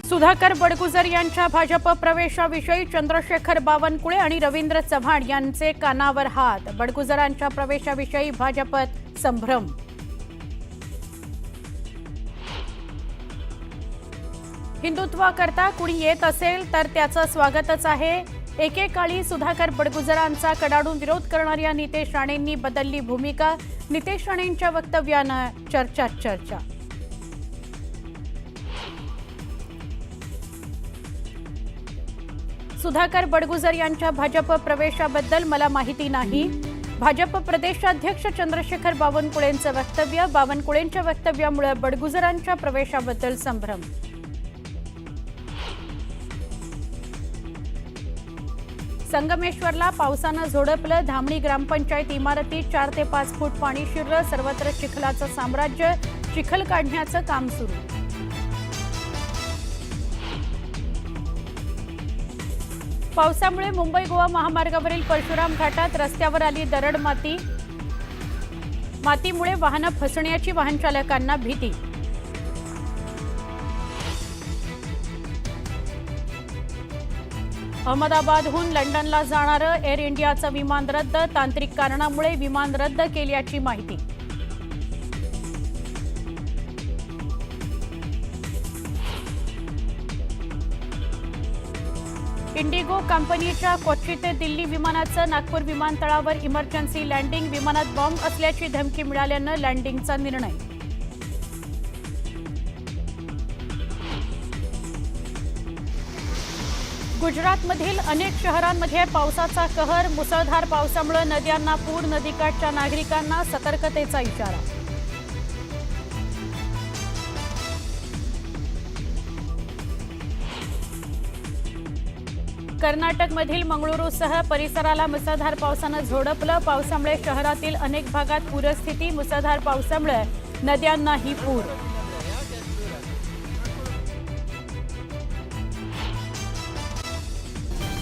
सुधाकर बडगुजर यांच्या भाजप प्रवेशाविषयी चंद्रशेखर बावनकुळे आणि रवींद्र चव्हाण यांचे कानावर हात। बडगुजरांच्या प्रवेशाविषयी भाजपत संभ्रम। हिंदुत्वाकरता कुणी येत असेल तर त्याचं स्वागतच आहे। एकेकाळी सुधाकर बडगुजरांचा कडाडून विरोध करणाऱ्या नितेश राणेंनी बदलली भूमिका। नितेश राणेंच्या वक्तव्यानं चर्चा। सुधाकर बडगुजर यांच्या भाजप प्रवेशाबद्दल मला माहिती नाही। भाजप प्रदेशाध्यक्ष चंद्रशेखर बावनकुळेंचं वक्तव्य। बावनकुळेंच्या वक्तव्यामुळे बडगुजरांच्या प्रवेशाबद्दल संभ्रम। संगमेश्वरला पावसानं झोडपलं। धामणी ग्रामपंचायत इमारतीत 4 ते 5 फूट पाणी शिरलं। सर्वत्र चिखलाचं साम्राज्य। चिखल काढण्याचं काम सुरू। पावसामुळे मुंबई गोवा महामार्गावरील परशुराम घाटात रस्त्यावर आली दरड माती। मातीमुळे वाहनं फसण्याची वाहन चालकांना भीती। अहमदाबादहून लंडनला जाणारं एअर इंडियाचं विमान रद्द। तांत्रिक कारणामुळे विमान रद्द केल्याची माहिती। इंडिगो कंपनीच्या कोच्चि ते दिल्ली विमानाचं नागपूर विमानतळावर इमर्जन्सी लँडिंग। विमानात बॉम्ब असल्याची धमकी मिळाल्यानं लँडिंगचा निर्णय। गुजरातमधील अनेक शहरांमध्ये पावसाचा कहर। मुसळधार पावसामुळे नद्यांना पूर। नदीकाठच्या नागरिकांना सतर्कतेचा इशारा। कर्नाटकमधील मंगळुरूसह परिसराला मुसळधार पावसानं झोडपलं। पावसामुळे शहरातील अनेक भागात पूरस्थिती। मुसळधार पावसामुळे नद्यांनाही पूर।